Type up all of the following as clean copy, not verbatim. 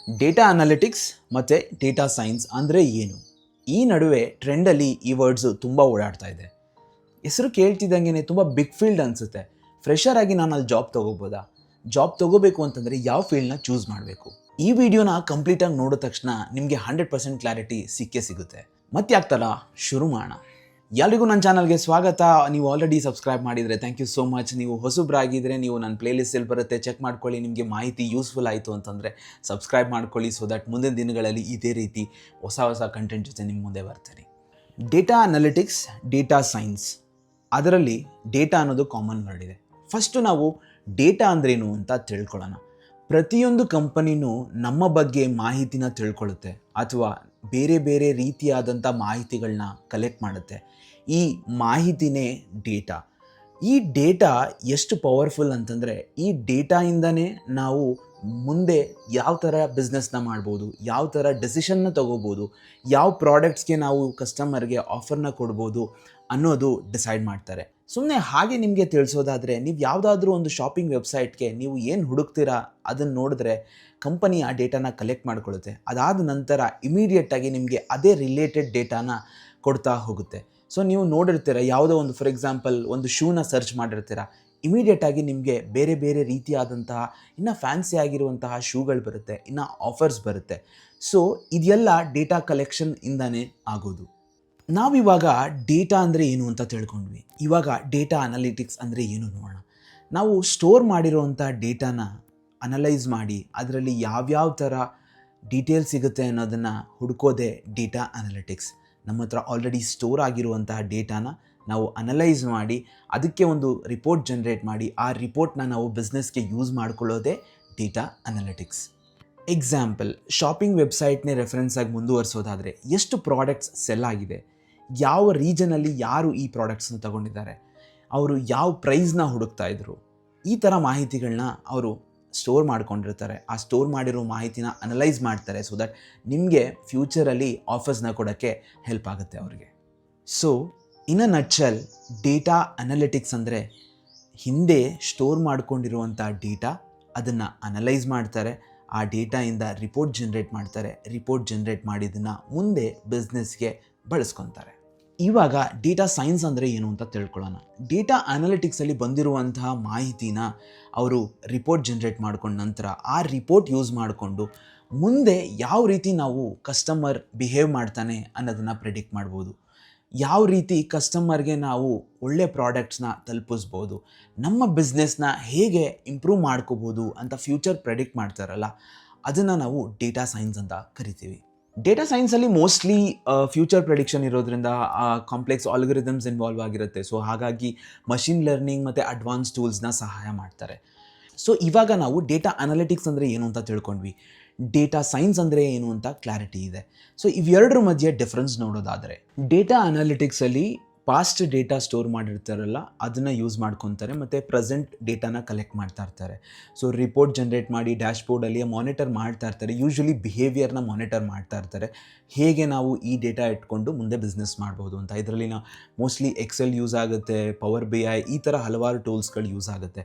Data analytics ಮತ್ತು data science ಅಂದರೆ ಏನು? ಈ ನಡುವೆ ಟ್ರೆಂಡಲ್ಲಿ ಈ ವರ್ಡ್ಸು ತುಂಬ ಓಡಾಡ್ತಾ ಇದೆ. ಹೆಸರು ಕೇಳ್ತಿದ್ದಂಗೆ ತುಂಬ ಬಿಗ್ ಫೀಲ್ಡ್ ಅನಿಸುತ್ತೆ. ಫ್ರೆಷರ್ ಆಗಿ ನಾನು ಅಲ್ಲಿ ಜಾಬ್ ತೊಗೋಬೋದಾ? ಜಾಬ್ ತೊಗೋಬೇಕು ಅಂತಂದರೆ ಯಾವ ಫೀಲ್ಡ್ನ ಚೂಸ್ ಮಾಡಬೇಕು? ಈ ವಿಡಿಯೋನ ಕಂಪ್ಲೀಟಾಗಿ ನೋಡಿದ ತಕ್ಷಣ ನಿಮಗೆ 100% ಕ್ಲಾರಿಟಿ ಸಿಕ್ಕೇ ಸಿಗುತ್ತೆ. ಮತ್ತೆ ಯಾಕ್ತಲ್ಲ ಶುರು ಮಾಡೋಣ. ಎಲ್ರಿಗೂ ನನ್ನ ಚಾನಲ್ಗೆ ಸ್ವಾಗತ. ನೀವು ಆಲ್ರೆಡಿ ಸಬ್ಸ್ಕ್ರೈಬ್ ಮಾಡಿದರೆ ಥ್ಯಾಂಕ್ ಯು ಸೋ ಮಚ್. ನೀವು ಹೊಸಬ್ರಾಗಿದ್ದರೆ ನೀವು ನನ್ನ ಪ್ಲೇಲಿಸ್ಟಲ್ಲಿ ಬರುತ್ತೆ, ಚೆಕ್ ಮಾಡ್ಕೊಳ್ಳಿ. ನಿಮಗೆ ಮಾಹಿತಿ ಯೂಸ್ಫುಲ್ ಆಯಿತು ಅಂತಂದರೆ ಸಬ್ಸ್ಕ್ರೈಬ್ ಮಾಡ್ಕೊಳ್ಳಿ, ಸೊ ದಟ್ ಮುಂದಿನ ದಿನಗಳಲ್ಲಿ ಇದೇ ರೀತಿ ಹೊಸ ಕಂಟೆಂಟ್ ಜೊತೆ ನಿಮ್ಮ ಮುಂದೆ ಬರ್ತೀನಿ. ಡೇಟಾ ಅನಾಲಿಟಿಕ್ಸ್, ಡೇಟಾ ಸೈನ್ಸ್, ಅದರಲ್ಲಿ ಡೇಟಾ ಅನ್ನೋದು ಕಾಮನ್ ವರ್ಡ್ ಇದೆ. ಫಸ್ಟು ನಾವು ಡೇಟಾ ಅಂದ್ರೇನು ಅಂತ ತಿಳ್ಕೊಳ್ಳೋಣ. ಪ್ರತಿಯೊಂದು ಕಂಪನಿನೂ ನಮ್ಮ ಬಗ್ಗೆ ಮಾಹಿತಿನ ತಿಳ್ಕೊಳ್ಳುತ್ತೆ ಅಥವಾ ಬೇರೆ ಬೇರೆ ರೀತಿಯಾದಂಥ ಮಾಹಿತಿಗಳನ್ನ ಕಲೆಕ್ಟ್ ಮಾಡುತ್ತೆ. ಈ ಮಾಹಿತಿನೇ ಡೇಟಾ. ಈ ಡೇಟಾ ಎಷ್ಟು ಪವರ್ಫುಲ್ ಅಂತಂದರೆ, ಈ ಡೇಟಾಯಿಂದನೇ ನಾವು ಮುಂದೆ ಯಾವ ಥರ ಬಿಸ್ನೆಸ್ನ ಮಾಡ್ಬೋದು, ಯಾವ ಥರ ಡೆಸಿಷನ್ನ ತೊಗೋಬೋದು, ಯಾವ ಪ್ರಾಡಕ್ಟ್ಸ್ಗೆ ನಾವು ಕಸ್ಟಮರ್ಗೆ ಆಫರ್ನ ಕೊಡ್ಬೋದು ಅನ್ನೋದು ಡಿಸೈಡ್ ಮಾಡ್ತಾರೆ. ಸುಮ್ಮನೆ ಹಾಗೆ ನಿಮಗೆ ತಿಳಿಸೋದಾದರೆ, ನೀವು ಯಾವುದಾದ್ರೂ ಒಂದು ಶಾಪಿಂಗ್ ವೆಬ್ಸೈಟ್ಗೆ ನೀವು ಏನು ಹುಡುಕ್ತೀರಾ ಅದನ್ನು ನೋಡಿದ್ರೆ ಕಂಪನಿ ಆ ಡೇಟಾನ ಕಲೆಕ್ಟ್ ಮಾಡ್ಕೊಳ್ಳುತ್ತೆ. ಅದಾದ ನಂತರ ಇಮಿಡಿಯೇಟಾಗಿ ನಿಮಗೆ ಅದೇ ರಿಲೇಟೆಡ್ ಡೇಟಾನ ಕೊಡ್ತಾ ಹೋಗುತ್ತೆ. ಸೊ ನೀವು ನೋಡಿರ್ತೀರ, ಯಾವುದೋ ಒಂದು ಫಾರ್ ಎಕ್ಸಾಂಪಲ್ ಒಂದು ಶೂನ ಸರ್ಚ್ ಮಾಡಿರ್ತೀರ, ಇಮಿಡಿಯೇಟಾಗಿ ನಿಮಗೆ ಬೇರೆ ಬೇರೆ ರೀತಿಯಾದಂತಹ ಇನ್ನು ಫ್ಯಾನ್ಸಿ ಆಗಿರುವಂತಹ ಶೂಗಳು ಬರುತ್ತೆ, ಇನ್ನು ಆಫರ್ಸ್ ಬರುತ್ತೆ. ಸೊ ಇದೆಲ್ಲ ಡೇಟಾ ಕಲೆಕ್ಷನ್ ಇಂದನೇ ಆಗೋದು. ನಾವಿವಾಗ ಡೇಟಾ ಅಂದರೆ ಏನು ಅಂತ ತಿಳ್ಕೊಂಡ್ವಿ. ಇವಾಗ ಡೇಟಾ ಅನಾಲಿಟಿಕ್ಸ್ ಅಂದರೆ ಏನು ನೋಡೋಣ. ನಾವು ಸ್ಟೋರ್ ಮಾಡಿರೋವಂಥ ಡೇಟಾನ ಅನಲೈಸ್ ಮಾಡಿ ಅದರಲ್ಲಿ ಯಾವ್ಯಾವ ಥರ ಡೀಟೇಲ್ಸ್ ಸಿಗುತ್ತೆ ಅನ್ನೋದನ್ನು ಹುಡುಕೋದೇ ಡೇಟಾ ಅನಾಲಿಟಿಕ್ಸ್. ನಮ್ಮ ಹತ್ರ ಆಲ್ರೆಡಿ ಸ್ಟೋರ್ ಆಗಿರುವಂತಹ ಡೇಟಾನ ನಾವು ಅನಲೈಸ್ ಮಾಡಿ ಅದಕ್ಕೆ ಒಂದು ರಿಪೋರ್ಟ್ ಜನ್ರೇಟ್ ಮಾಡಿ ಆ ರಿಪೋರ್ಟ್ನ ನಾವು ಬಿಸ್ನೆಸ್ಗೆ ಯೂಸ್ ಮಾಡ್ಕೊಳ್ಳೋದೇ ಡೇಟಾ ಅನಾಲಿಟಿಕ್ಸ್. ಎಕ್ಸಾಂಪಲ್, ಶಾಪಿಂಗ್ ವೆಬ್ಸೈಟ್ನೇ ರೆಫರೆನ್ಸ್ ಆಗಿ ಮುಂದುವರಿಸೋದಾದರೆ ಎಷ್ಟು ಪ್ರಾಡಕ್ಟ್ಸ್ ಸೆಲ್ ಆಗಿದೆ, ಯಾವ ರೀಜನಲ್ಲಿ ಯಾರು ಈ ಪ್ರಾಡಕ್ಟ್ಸ್ನ ತಗೊಂಡಿದ್ದಾರೆ, ಅವರು ಯಾವ ಪ್ರೈಸ್ನ ಹುಡುಕ್ತಾ ಇದ್ರು, ಈ ಥರ ಮಾಹಿತಿಗಳನ್ನ ಅವರು ಸ್ಟೋರ್ ಮಾಡ್ಕೊಂಡಿರ್ತಾರೆ. ಆ ಸ್ಟೋರ್ ಮಾಡಿರೋ ಮಾಹಿತಿನ ಅನಲೈಸ್ ಮಾಡ್ತಾರೆ, ಸೊ ದಟ್ ನಿಮಗೆ ಫ್ಯೂಚರಲ್ಲಿ ಆಫರ್ಸ್ನ ಕೊಡೋಕ್ಕೆ ಹೆಲ್ಪ್ ಆಗುತ್ತೆ ಅವ್ರಿಗೆ. So in a nutshell, data analytics ಅಂದರೆ ಹಿಂದೆ ಸ್ಟೋರ್ ಮಾಡ್ಕೊಂಡಿರುವಂಥ ಡೇಟಾ ಅದನ್ನು ಅನಲೈಸ್ ಮಾಡ್ತಾರೆ, ಆ ಡೇಟಾಯಿಂದ ರಿಪೋರ್ಟ್ ಜನ್ರೇಟ್ ಮಾಡ್ತಾರೆ, ರಿಪೋರ್ಟ್ ಜನ್ರೇಟ್ ಮಾಡಿದ್ದನ್ನು ಮುಂದೆ ಬಿಸ್ನೆಸ್ಗೆ ಬಳಸ್ಕೊತಾರೆ. ಇವಾಗ ಡೇಟಾ ಸೈನ್ಸ್ ಅಂದರೆ ಏನು ಅಂತ ತಿಳ್ಕೊಳ್ಳೋಣ. ಡೇಟಾ ಅನಾಲಿಟಿಕ್ಸಲ್ಲಿ ಬಂದಿರುವಂತಹ ಮಾಹಿತಿನ ಅವರು ರಿಪೋರ್ಟ್ ಜನ್ರೇಟ್ ಮಾಡ್ಕೊಂಡ ನಂತರ ಆ ರಿಪೋರ್ಟ್ ಯೂಸ್ ಮಾಡಿಕೊಂಡು ಮುಂದೆ ಯಾವ ರೀತಿ ನಾವು ಕಸ್ಟಮರ್ ಬಿಹೇವ್ ಮಾಡ್ತಾನೆ ಅನ್ನೋದನ್ನು ಪ್ರೆಡಿಕ್ಟ್ ಮಾಡ್ಬೋದು, ಯಾವ ರೀತಿ ಕಸ್ಟಮರ್ಗೆ ನಾವು ಒಳ್ಳೆ ಪ್ರಾಡಕ್ಟ್ಸ್ನ ತಲುಪಿಸ್ಬೋದು, ನಮ್ಮ ಬಿಸ್ನೆಸ್ನ ಹೇಗೆ ಇಂಪ್ರೂವ್ ಮಾಡ್ಕೋಬೋದು ಅಂತ ಫ್ಯೂಚರ್ ಪ್ರೆಡಿಕ್ಟ್ ಮಾಡ್ತಾರಲ್ಲ, ಅದನ್ನು ನಾವು ಡೇಟಾ ಸೈನ್ಸ್ ಅಂತ ಕರಿತೀವಿ. ಡೇಟಾ ಸೈನ್ಸಲ್ಲಿ ಮೋಸ್ಟ್ಲಿ ಫ್ಯೂಚರ್ ಪ್ರೆಡಿಕ್ಷನ್ ಇರೋದ್ರಿಂದ ಕಾಂಪ್ಲೆಕ್ಸ್ ಆಲ್ಗೊರಿದಮ್ಸ್ ಇನ್ವಾಲ್ವ್ ಆಗಿರುತ್ತೆ. ಸೊ ಹಾಗಾಗಿ ಮಷಿನ್ ಲರ್ನಿಂಗ್ ಮತ್ತು ಅಡ್ವಾನ್ಸ್ ಟೂಲ್ಸ್ನ ಸಹಾಯ ಮಾಡ್ತಾರೆ. ಸೊ ಇವಾಗ ನಾವು ಡೇಟಾ ಅನಾಲಿಟಿಕ್ಸ್ ಅಂದರೆ ಏನು ಅಂತ ತಿಳ್ಕೊಂಡ್ವಿ, ಡೇಟಾ ಸೈನ್ಸ್ ಅಂದರೆ ಏನು ಅಂತ ಕ್ಲಾರಿಟಿ ಇದೆ. ಸೊ ಇವೆರಡರ ಮಧ್ಯೆ ಡಿಫ್ರೆನ್ಸ್ ನೋಡೋದಾದರೆ, ಡೇಟಾ ಅನಾಲಿಟಿಕ್ಸಲ್ಲಿ ಪಾಸ್ಟ್ ಡೇಟಾ ಸ್ಟೋರ್ ಮಾಡಿರ್ತಾರಲ್ಲ ಅದನ್ನು ಯೂಸ್ ಮಾಡ್ಕೊತಾರೆ ಮತ್ತು ಪ್ರೆಸೆಂಟ್ ಡೇಟಾನ ಕಲೆಕ್ಟ್ ಮಾಡ್ತಾ ಇರ್ತಾರೆ. ಸೊ ರಿಪೋರ್ಟ್ ಜನ್ರೇಟ್ ಮಾಡಿ ಡ್ಯಾಶ್ಬೋರ್ಡಲ್ಲಿ ಮಾನಿಟರ್ ಮಾಡ್ತಾ ಇರ್ತಾರೆ. ಯೂಶ್ವಲಿ ಬಿಹೇವಿಯರ್ನ ಮಾನಿಟರ್ ಮಾಡ್ತಾ ಇರ್ತಾರೆ, ಹೇಗೆ ನಾವು ಈ ಡೇಟಾ ಇಟ್ಕೊಂಡು ಮುಂದೆ ಬಿಸ್ನೆಸ್ ಮಾಡ್ಬೋದು ಅಂತ. ಇದರಲ್ಲಿ ನಾವು ಮೋಸ್ಟ್ಲಿ ಎಕ್ಸೆಲ್ ಯೂಸ್ ಆಗುತ್ತೆ, ಪವರ್ BI, ಈ ಥರ ಹಲವಾರು ಟೂಲ್ಸ್ಗಳು ಯೂಸ್ ಆಗುತ್ತೆ.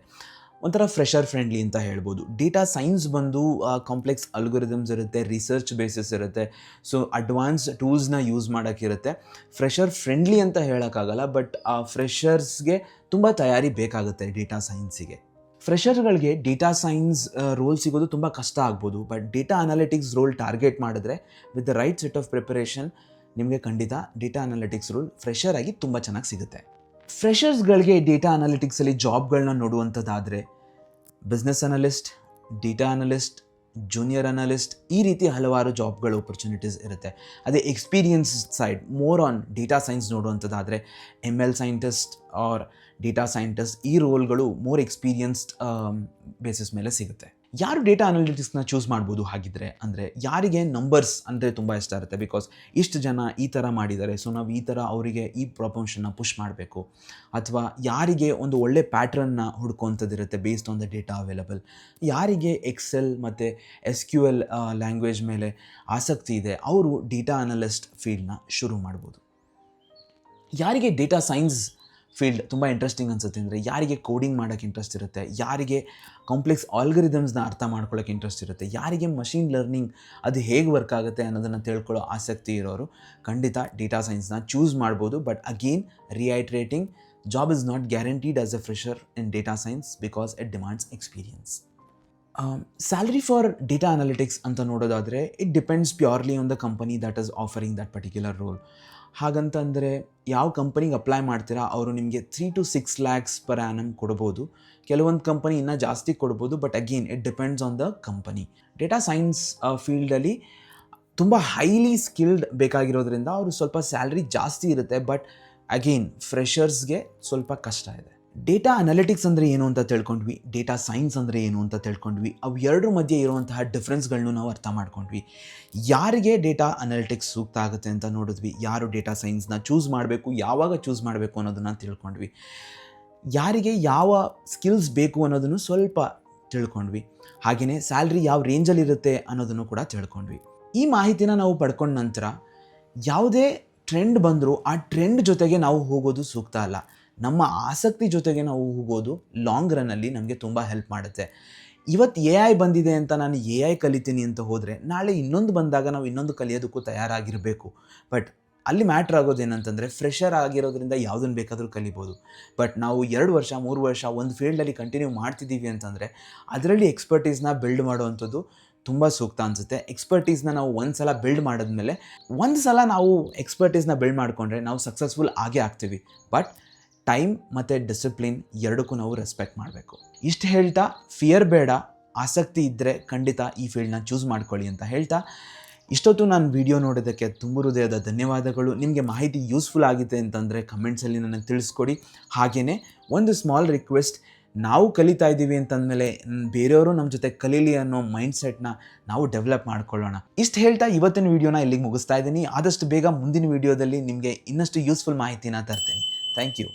ಒಂಥರ ಫ್ರೆಷರ್ ಫ್ರೆಂಡ್ಲಿ ಅಂತ ಹೇಳ್ಬೋದು. ಡೇಟಾ ಸೈನ್ಸ್ ಬಂದು ಕಾಂಪ್ಲೆಕ್ಸ್ ಅಲ್ಗೊರಿದಮ್ಸ್ ಇರುತ್ತೆ, ರಿಸರ್ಚ್ ಬೇಸಿಸ್ ಇರುತ್ತೆ, ಸೊ ಅಡ್ವಾನ್ಸ್ ಟೂಲ್ಸ್ನ ಯೂಸ್ ಮಾಡೋಕ್ಕಿರುತ್ತೆ. ಫ್ರೆಷರ್ ಫ್ರೆಂಡ್ಲಿ ಅಂತ ಹೇಳೋಕ್ಕಾಗಲ್ಲ, ಬಟ್ ಆ ಫ್ರೆಷರ್ಸ್ಗೆ ತುಂಬ ತಯಾರಿ ಬೇಕಾಗುತ್ತೆ ಡೇಟಾ ಸೈನ್ಸಿಗೆ. ಫ್ರೆಷರ್ಗಳಿಗೆ ಡೇಟಾ ಸೈನ್ಸ್ ರೋಲ್ ಸಿಗೋದು ತುಂಬ ಕಷ್ಟ ಆಗ್ಬೋದು, but data analytics role target ಮಾಡಿದ್ರೆ with the right set of preparation ನಿಮಗೆ ಖಂಡಿತ ಡೇಟಾ ಅನಾಲಿಟಿಕ್ಸ್ ರೋಲ್ ಫ್ರೆಷರ್ ಆಗಿ ತುಂಬ ಚೆನ್ನಾಗಿ ಸಿಗುತ್ತೆ. ಫ್ರೆಷರ್ಸ್ಗಳಿಗೆ ಡೇಟಾ ಅನಾಲಿಟಿಕ್ಸಲ್ಲಿ ಜಾಬ್ಗಳನ್ನ ನೋಡುವಂಥದ್ದಾದರೆ business analyst, data analyst, junior analyst, ಈ ರೀತಿ ಹಲವಾರು ಜಾಬ್ಗಳ ಆಪರ್ಚುನಿಟೀಸ್ ಇರುತ್ತೆ. ಅದೇ experience side more on data science ನೋಡುವಂಥದ್ದಾದರೆ ML scientist or data scientist, ಈ ರೋಲ್ಗಳು ಮೋರ್ ಎಕ್ಸ್ಪೀರಿಯನ್ಸ್ಡ್ ಬೇಸಿಸ್ ಮೇಲೆ ಸಿಗುತ್ತೆ. ಯಾರು ಡೇಟಾ ಅನಾಲಿಟಿಕ್ಸ್ನ ಚೂಸ್ ಮಾಡ್ಬೋದು ಹಾಗಿದ್ರೆ ಅಂದರೆ, ಯಾರಿಗೆ ನಂಬರ್ಸ್ ಅಂದರೆ ತುಂಬ ಇಷ್ಟ ಇರುತ್ತೆ. ಬಿಕಾಸ್ ಇಷ್ಟು ಜನ ಈ ಥರ ಮಾಡಿದ್ದಾರೆ, ಸೊ ನಾವು ಈ ಥರ ಅವರಿಗೆ ಈ ಪ್ರಪೋರ್ಷನ್ನ ಪುಷ್ ಮಾಡಬೇಕು. ಅಥವಾ ಯಾರಿಗೆ ಒಂದು ಒಳ್ಳೆ ಪ್ಯಾಟ್ರನ್ನ ಹುಡ್ಕೋಂಥದ್ದಿರುತ್ತೆ based on the data available. ಯಾರಿಗೆ ಎಕ್ಸೆಲ್ ಮತ್ತು SQL ಲ್ಯಾಂಗ್ವೇಜ್ ಮೇಲೆ ಆಸಕ್ತಿ ಇದೆ ಅವರು ಡೇಟಾ ಅನಲಿಸ್ಟ್ ಫೀಲ್ಡ್ನ ಶುರು ಮಾಡ್ಬೋದು. ಯಾರಿಗೆ ಡೇಟಾ ಸೈನ್ಸ್ ಫೀಲ್ಡ್ ತುಂಬ ಇಂಟ್ರೆಸ್ಟಿಂಗ್ ಅನಿಸುತ್ತೆ ಅಂದರೆ ಯಾರಿಗೆ ಕೋಡಿಂಗ್ ಮಾಡೋಕ್ಕೆ ಇಂಟ್ರೆಸ್ಟ್ ಇರುತ್ತೆ, ಯಾರಿಗೆ ಕಾಂಪ್ಲೆಕ್ಸ್ ಆಲ್ಗರಿದಮ್ಸ್ನ ಅರ್ಥ ಮಾಡ್ಕೊಳ್ಳೋಕ್ಕೆ ಇಂಟ್ರೆಸ್ಟ್ ಇರುತ್ತೆ, ಯಾರಿಗೆ ಮಷೀನ್ ಲರ್ನಿಂಗ್ ಅದು ಹೇಗೆ ವರ್ಕ್ ಆಗುತ್ತೆ ಅನ್ನೋದನ್ನು ತಿಳ್ಕೊಳ್ಳೋ ಆಸಕ್ತಿ ಇರೋರು ಖಂಡಿತ ಡೇಟಾ ಸೈನ್ಸ್ನ ಚೂಸ್ ಮಾಡ್ಬೋದು. But again reiterating, job is not guaranteed as a fresher in data science because it demands experience. Salary for data analytics ಅಂತ ನೋಡೋದಾದರೆ it depends purely on the company that is offering that particular role. ಹಾಗಂತಂದರೆ ಯಾವ ಕಂಪನಿಗೆ apply ಮಾಡ್ತೀರಾ ಅವರು ನಿಮಗೆ 3 to 6 lakhs per annum ಕೊಡ್ಬೋದು. ಕೆಲವೊಂದು ಕಂಪನಿ ಇನ್ನೂ ಜಾಸ್ತಿ ಕೊಡ್ಬೋದು. But again it depends on the company. Data science ಫೀಲ್ಡಲ್ಲಿ ತುಂಬ ಹೈಲಿ ಸ್ಕಿಲ್ಡ್ ಬೇಕಾಗಿರೋದ್ರಿಂದ ಅವರು ಸ್ವಲ್ಪ ಸ್ಯಾಲ್ರಿ ಜಾಸ್ತಿ ಇರುತ್ತೆ. ಬಟ್ ಅಗೇನ್ ಫ್ರೆಷರ್ಸ್ಗೆ ಸ್ವಲ್ಪ ಕಷ್ಟ ಇದೆ. ಡೇಟಾ ಅನಾಲಿಟಿಕ್ಸ್ ಅಂದರೆ ಏನು ಅಂತ ತಿಳ್ಕೊಂಡ್ವಿ, ಡೇಟಾ ಸೈನ್ಸ್ ಅಂದರೆ ಏನು ಅಂತ ತಿಳ್ಕೊಂಡ್ವಿ, ಅವು ಎರಡರ ಮಧ್ಯೆ ಇರುವಂತಹ ಡಿಫ್ರೆನ್ಸ್ಗಳನ್ನು ನಾವು ಅರ್ಥ ಮಾಡ್ಕೊಂಡ್ವಿ. ಯಾರಿಗೆ ಡೇಟಾ ಅನಾಲಿಟಿಕ್ಸ್ ಸೂಕ್ತ ಆಗುತ್ತೆ ಅಂತ ನೋಡಿದ್ವಿ, ಯಾರು ಡೇಟಾ ಸೈನ್ಸ್ನ ಚೂಸ್ ಮಾಡಬೇಕು, ಯಾವಾಗ ಚೂಸ್ ಮಾಡಬೇಕು ಅನ್ನೋದನ್ನು ತಿಳ್ಕೊಂಡ್ವಿ, ಯಾರಿಗೆ ಯಾವ ಸ್ಕಿಲ್ಸ್ ಬೇಕು ಅನ್ನೋದನ್ನು ಸ್ವಲ್ಪ ತಿಳ್ಕೊಂಡ್ವಿ, ಹಾಗೆಯೇ ಸ್ಯಾಲ್ರಿ ಯಾವ ರೇಂಜಲ್ಲಿರುತ್ತೆ ಅನ್ನೋದನ್ನು ಕೂಡ ತಿಳ್ಕೊಂಡ್ವಿ. ಈ ಮಾಹಿತಿನ ನಾವು ಪಡ್ಕೊಂಡ ನಂತರ ಯಾವುದೇ ಟ್ರೆಂಡ್ ಬಂದರೂ ಆ ಟ್ರೆಂಡ್ ಜೊತೆಗೆ ನಾವು ಹೋಗೋದು ಸೂಕ್ತ ಅಲ್ಲ. ನಮ್ಮ ಆಸಕ್ತಿ ಜೊತೆಗೆ ನಾವು ಹೋಗೋದು ಲಾಂಗ್ ರನ್ನಲ್ಲಿ ನಮಗೆ ತುಂಬ ಹೆಲ್ಪ್ ಮಾಡುತ್ತೆ. ಇವತ್ತು AI ಬಂದಿದೆ ಅಂತ ನಾನು AI ಕಲಿತೀನಿ ಅಂತ ಹೋದರೆ ನಾಳೆ ಇನ್ನೊಂದು ಬಂದಾಗ ನಾವು ಇನ್ನೊಂದು ಕಲಿಯೋದಕ್ಕೂ ತಯಾರಾಗಿರಬೇಕು. ಬಟ್ ಅಲ್ಲಿ ಮ್ಯಾಟ್ರ್ ಆಗೋದೇನಂತಂದರೆ ಫ್ರೆಷರ್ ಆಗಿರೋದ್ರಿಂದ ಯಾವುದನ್ನು ಬೇಕಾದರೂ ಕಲಿಬೋದು. ಬಟ್ ನಾವು 2 ವರ್ಷ 3 ವರ್ಷ ಒಂದು ಫೀಲ್ಡಲ್ಲಿ ಕಂಟಿನ್ಯೂ ಮಾಡ್ತಿದ್ದೀವಿ ಅಂತಂದರೆ ಅದರಲ್ಲಿ ಎಕ್ಸ್ಪರ್ಟೀಸ್ನ ಬಿಲ್ಡ್ ಮಾಡುವಂಥದ್ದು ತುಂಬ ಸೂಕ್ತ ಅನಿಸುತ್ತೆ. ಎಕ್ಸ್ಪರ್ಟೀಸ್ನ ನಾವು ಒಂದು ಸಲ ಬಿಲ್ಡ್ ಮಾಡಿದ್ಮೇಲೆ ಒಂದು ಸಲ ನಾವು ಎಕ್ಸ್ಪರ್ಟೀಸ್ನ ಬಿಲ್ಡ್ ಮಾಡಿಕೊಂಡ್ರೆ ನಾವು ಸಕ್ಸಸ್ಫುಲ್ ಆಗೇ ಆಗ್ತೀವಿ. ಬಟ್ ಟೈಮ್ ಮತ್ತು ಡಿಸಿಪ್ಲಿನ್ ಎರಡಕ್ಕೂ ನಾವು ರೆಸ್ಪೆಕ್ಟ್ ಮಾಡಬೇಕು. ಇಷ್ಟು ಹೇಳ್ತಾ ಫಿಯರ್ ಬೇಡ, ಆಸಕ್ತಿ ಇದ್ದರೆ ಖಂಡಿತ ಈ ಫೀಲ್ಡ್ನ ಚೂಸ್ ಮಾಡ್ಕೊಳ್ಳಿ ಅಂತ ಹೇಳ್ತಾ ಇಷ್ಟೊತ್ತು ನಾನು ವಿಡಿಯೋ ನೋಡೋದಕ್ಕೆ ತುಂಬ ಹೃದಯದ ಧನ್ಯವಾದಗಳು. ನಿಮಗೆ ಮಾಹಿತಿ ಯೂಸ್ಫುಲ್ ಆಗಿದೆ ಅಂತಂದರೆ ಕಮೆಂಟ್ಸಲ್ಲಿ ನನಗೆ ತಿಳಿಸ್ಕೊಡಿ. ಹಾಗೆಯೇ ಒಂದು ಸ್ಮಾಲ್ ರಿಕ್ವೆಸ್ಟ್, ನಾವು ಕಲಿತಾ ಇದ್ದೀವಿ ಅಂತಂದಮೇಲೆ ಬೇರೆಯವರು ನಮ್ಮ ಜೊತೆ ಕಲೀಲಿ ಅನ್ನೋ ಮೈಂಡ್ಸೆಟ್ನ ನಾವು ಡೆವಲಪ್ ಮಾಡ್ಕೊಳ್ಳೋಣ. ಇಷ್ಟು ಹೇಳ್ತಾ ಇವತ್ತಿನ ವಿಡಿಯೋನ ಇಲ್ಲಿಗೆ ಮುಗಿಸ್ತಾ ಇದ್ದೀನಿ. ಆದಷ್ಟು ಬೇಗ ಮುಂದಿನ ವಿಡಿಯೋದಲ್ಲಿ ನಿಮಗೆ ಇನ್ನಷ್ಟು ಯೂಸ್ಫುಲ್ ಮಾಹಿತಿನ ತರ್ತೀನಿ. Thank you.